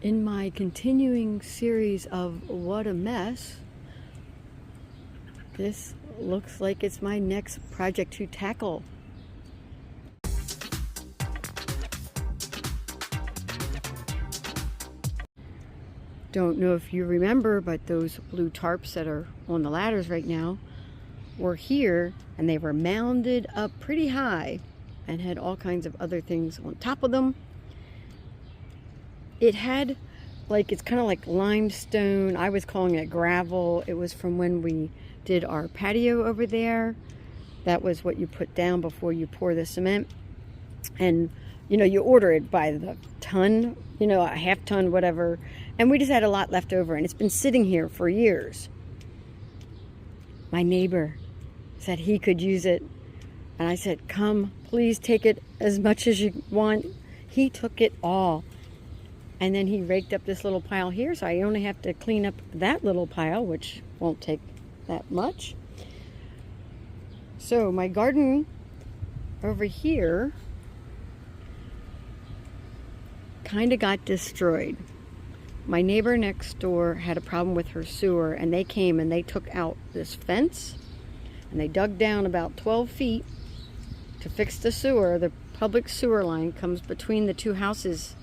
In my continuing series of What a Mess, this looks like it's my next project to tackle. Don't know if you remember, but those blue tarps that are on the ladders right now were here, and they were mounded up pretty high and had all kinds of other things on top of them. It had, like, it's kind of like limestone. I was calling it gravel. It was from when we did our patio over there. That was what you put down before you pour the cement. And, you know, you order it by the ton, you know, a half ton, whatever. And we just had a lot left over, and it's been sitting here for years. My neighbor said he could use it. And I said, come, please take it as much as you want. He took it all. And then he raked up this little pile here, so I only have to clean up that little pile, which won't take that much. So my garden over here kind of got destroyed. My neighbor next door had a problem with her sewer, and they came and they took out this fence, and they dug down about 12 feet to fix the sewer. The public sewer line comes between the two houses,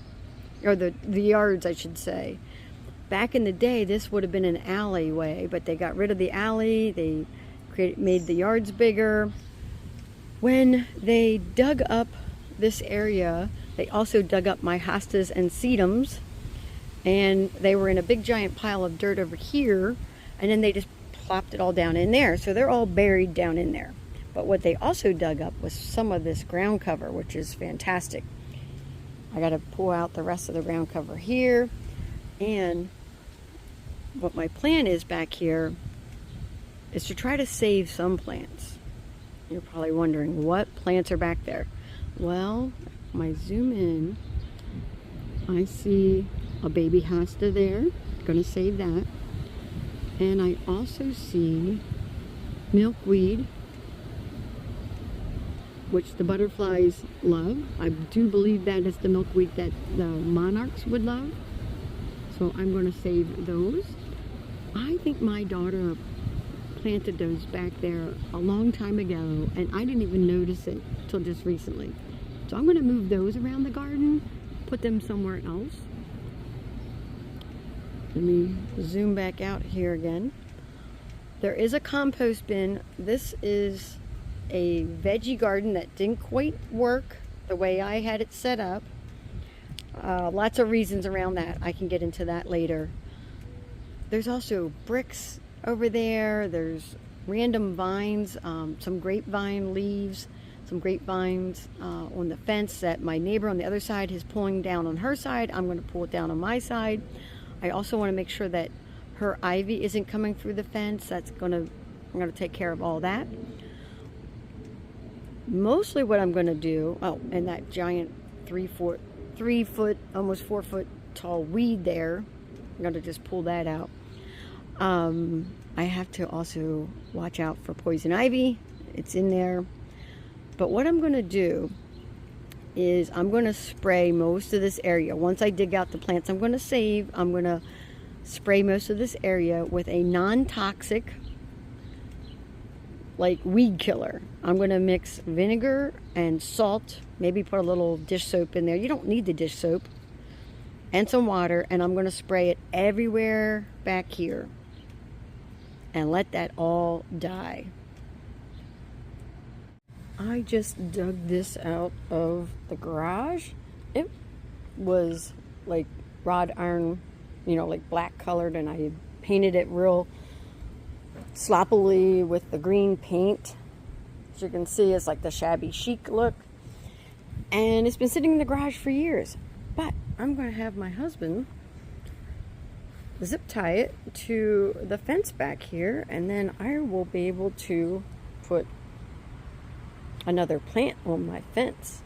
or the yards, I should say. Back in the day, this would have been an alleyway, but they got rid of the alley. They made the yards bigger. When they dug up this area, they also dug up my hostas and sedums, and they were in a big giant pile of dirt over here, and then they just plopped it all down in there. So they're all buried down in there. But what they also dug up was some of this ground cover, which is fantastic. I got to pull out the rest of the ground cover here. And what my plan is back here is to try to save some plants. You're probably wondering what plants are back there. Well, when I zoom in, I see a baby hosta there. Gonna save that. And I also see milkweed, which the butterflies love. I do believe that is the milkweed that the monarchs would love. So I'm going to save those. I think my daughter planted those back there a long time ago, and I didn't even notice it till just recently. So I'm going to move those around the garden, put them somewhere else. Let me zoom back out here again. There is a compost bin. This is a veggie garden that didn't quite work the way I had it set up. Lots of reasons around that. I can get into that later. There's also bricks over there. There's random vines, some grapevine leaves, some grapevines on the fence that my neighbor on the other side is pulling down on her side. I'm going to pull it down on my side. I also want to make sure that her ivy isn't coming through the fence. I'm going to take care of all that. Mostly what I'm going to do, oh, and that giant 3 foot, almost 4 foot tall weed there, I'm going to just pull that out. I have to also watch out for poison ivy. It's in there. But what I'm going to do is I'm going to spray most of this area. Once I dig out the plants I'm going to save, I'm going to spray most of this area with a non-toxic, like, weed killer. I'm going to mix vinegar and salt, maybe put a little dish soap in there. You don't need the dish soap. And some water, and I'm going to spray it everywhere back here and let that all die. I just dug this out of the garage. It was like wrought iron, you know, like black colored, and I painted it real sloppily with the green paint. As you can see, it's like the shabby chic look, and it's been sitting in the garage for years. But I'm going to have my husband zip tie it to the fence back here, and then I will be able to put another plant on my fence.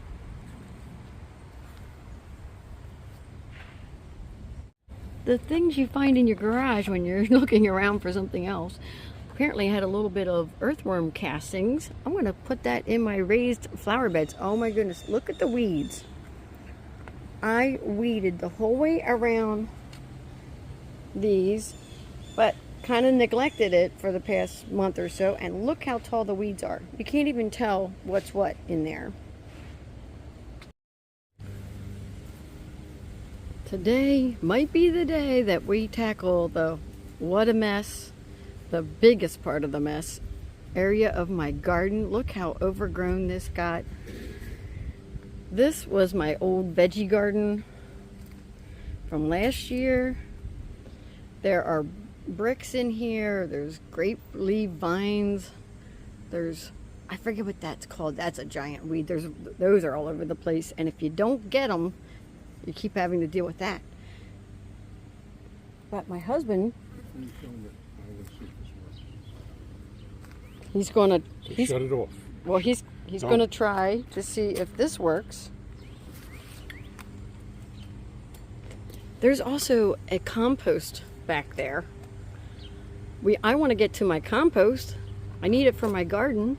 The things you find in your garage when you're looking around for something else. Apparently I had a little bit of earthworm castings. I'm going to put that in my raised flower beds. Oh my goodness, look at the weeds. I weeded the whole way around these, but kind of neglected it for the past month or so, and look how tall the weeds are. You can't even tell what's what in there. Today might be the day that we tackle the what a mess, the biggest part of the mess area of my garden. Look how overgrown this got. This was my old veggie garden from last year. There are bricks in here. There's grape leaf vines. There's, I forget what that's called. That's a giant weed. Those are all over the place. And if you don't get them, you keep having to deal with that. But my husband, he's gonna shut it off. Well, he's gonna try to see if this works. There's also a compost back there. I want to get to my compost. I need it for my garden.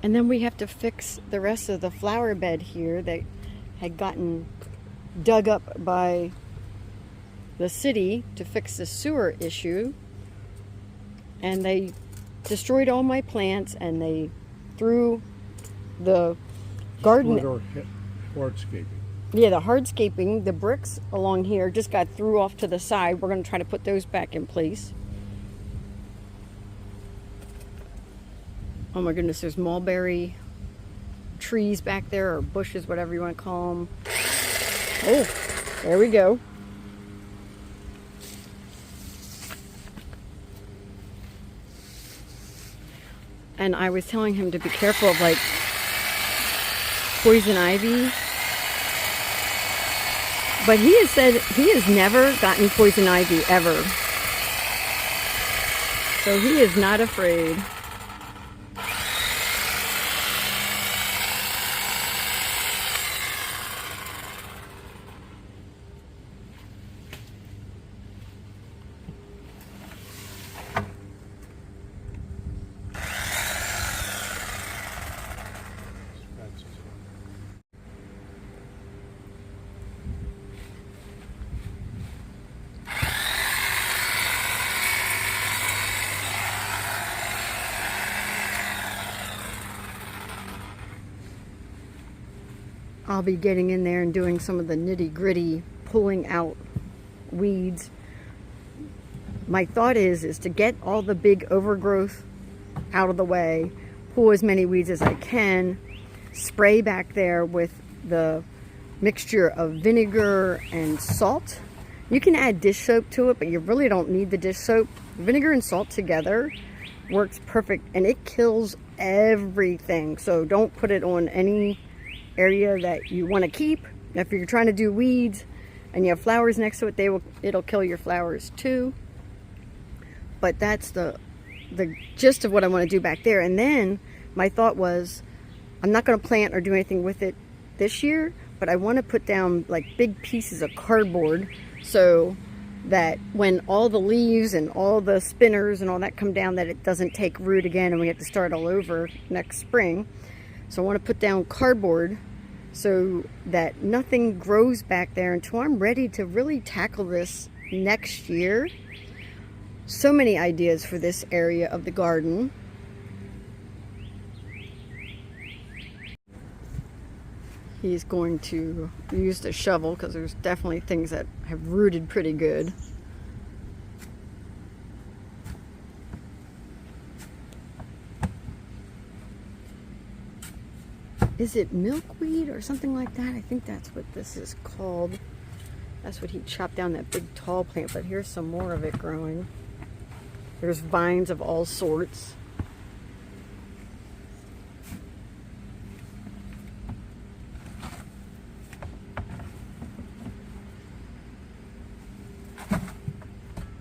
And then we have to fix the rest of the flower bed here that had gotten dug up by the city to fix the sewer issue. And they destroyed all my plants, and they threw the garden. Hardscaping. Yeah, the hardscaping, the bricks along here just got threw off to the side. We're going to try to put those back in place. Oh my goodness, there's mulberry trees back there, or bushes, whatever you want to call them. Oh, there we go. And I was telling him to be careful of like poison ivy. But he has said he has never gotten poison ivy ever. So he is not afraid. I'll be getting in there and doing some of the nitty-gritty, pulling out weeds. My thought is to get all the big overgrowth out of the way, pull as many weeds as I can, spray back there with the mixture of vinegar and salt. You can add dish soap to it, but you really don't need the dish soap. Vinegar and salt together works perfect, and it kills everything. So don't put it on any area that you want to keep. If you're trying to do weeds and you have flowers next to it, it'll kill your flowers too. But that's the gist of what I want to do back there. And then my thought was, I'm not going to plant or do anything with it this year, but I want to put down like big pieces of cardboard so that when all the leaves and all the spinners and all that come down, that it doesn't take root again and we have to start all over next spring. So I want to put down cardboard so that nothing grows back there until I'm ready to really tackle this next year. So many ideas for this area of the garden. He's going to use the shovel because there's definitely things that have rooted pretty good. Is it milkweed or something like that? I think that's what this is called. That's what he chopped down, that big tall plant, but here's some more of it growing. There's vines of all sorts.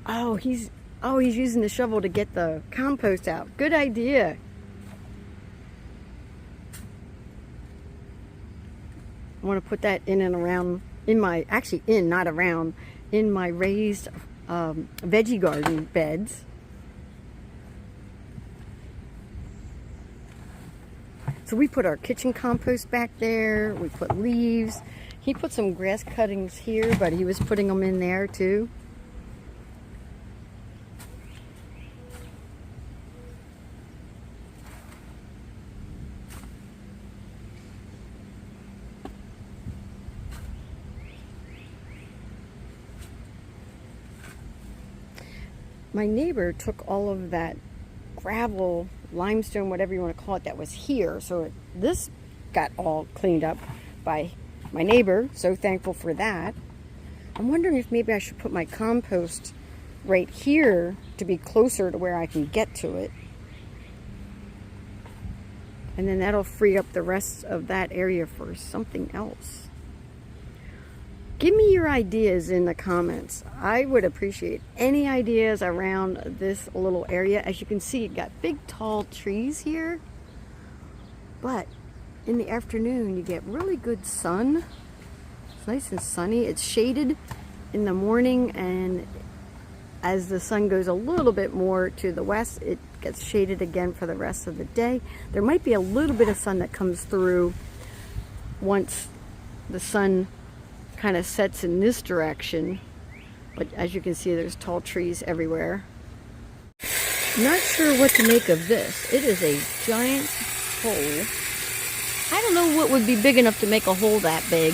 Oh, he's using the shovel to get the compost out. Good idea. I want to put that in and around, in my raised veggie garden beds. So we put our kitchen compost back there. We put leaves. He put some grass cuttings here, but he was putting them in there too. My neighbor took all of that gravel, limestone, whatever you want to call it, that was here. So this got all cleaned up by my neighbor. So thankful for that. I'm wondering if maybe I should put my compost right here to be closer to where I can get to it. And then that'll free up the rest of that area for something else. Give me your ideas in the comments. I would appreciate any ideas around this little area. As you can see, it got big tall trees here, but in the afternoon you get really good sun. It's nice and sunny. It's shaded in the morning, and as the sun goes a little bit more to the west, it gets shaded again for the rest of the day. There might be a little bit of sun that comes through once the sun kind of sets in this direction, but as you can see, there's tall trees everywhere. Not sure what to make of this. It is a giant hole. I don't know what would be big enough to make a hole that big.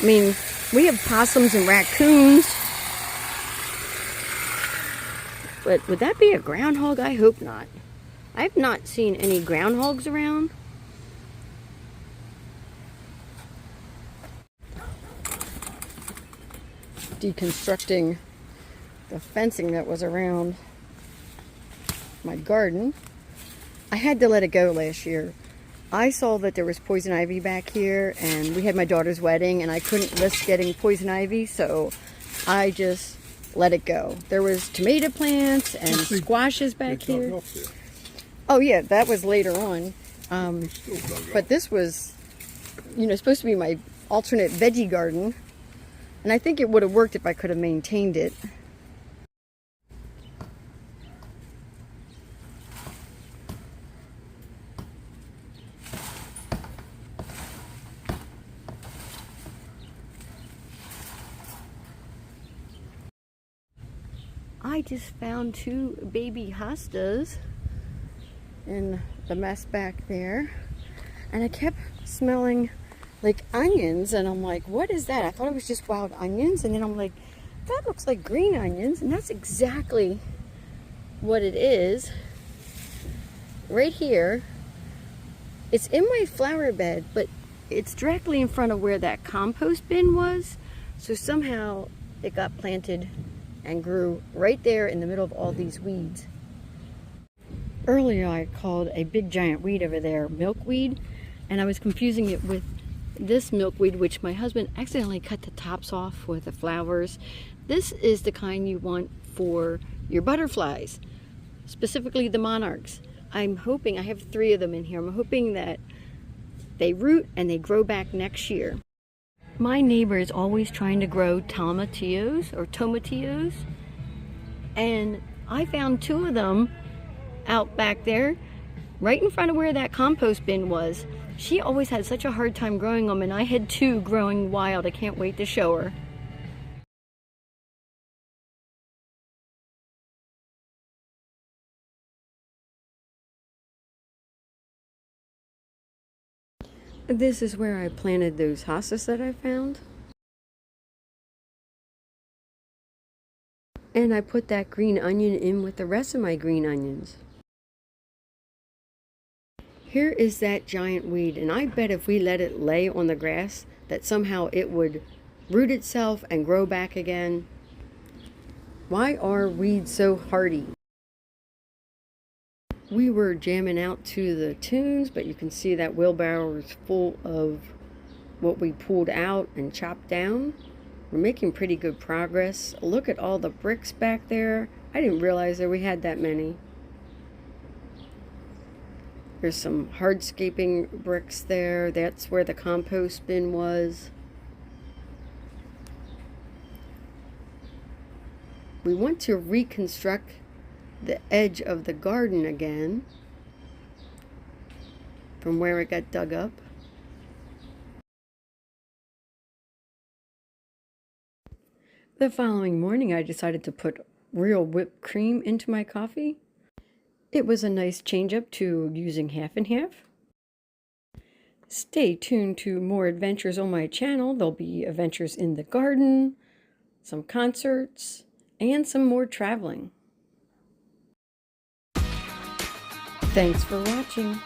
I mean, we have possums and raccoons, but would that be a groundhog? I hope not. I've not seen any groundhogs around. Deconstructing the fencing that was around my garden. I had to let it go last year. I saw that there was poison ivy back here, and we had my daughter's wedding, and I couldn't risk getting poison ivy, so I just let it go. There was tomato plants and squashes back here. Oh yeah, that was later on. But this was, supposed to be my alternate veggie garden. And I think it would have worked if I could have maintained it. I just found 2 baby hostas in the mess back there. And I kept smelling like onions, and I'm like, what is that? I thought it was just wild onions, and then I'm like, that looks like green onions, and that's exactly what it is. Right here, it's in my flower bed, but it's directly in front of where that compost bin was, so somehow it got planted and grew right there in the middle of all these weeds. Earlier I called a big giant weed over there milkweed, and I was confusing it with this milkweed, which my husband accidentally cut the tops off with the flowers. This is the kind you want for your butterflies, specifically the monarchs. I'm hoping, I have 3 of them in here, I'm hoping that they root and they grow back next year. My neighbor is always trying to grow tomatillos or tomatillos, and I found 2 of them out back there right in front of where that compost bin was. She always had such a hard time growing them, and I had 2 growing wild. I can't wait to show her. This is where I planted those hostas that I found. And I put that green onion in with the rest of my green onions. Here is that giant weed, and I bet if we let it lay on the grass that somehow it would root itself and grow back again. Why are weeds so hardy? We were jamming out to the tunes, but you can see that wheelbarrow is full of what we pulled out and chopped down. We're making pretty good progress. Look at all the bricks back there. I didn't realize that we had that many. There's some hardscaping bricks there. That's where the compost bin was. We want to reconstruct the edge of the garden again. from where it got dug up. The following morning, I decided to put real whipped cream into my coffee. It was a nice change up to using half and half. Stay tuned to more adventures on my channel. There'll be adventures in the garden, some concerts, and some more traveling. Thanks for watching.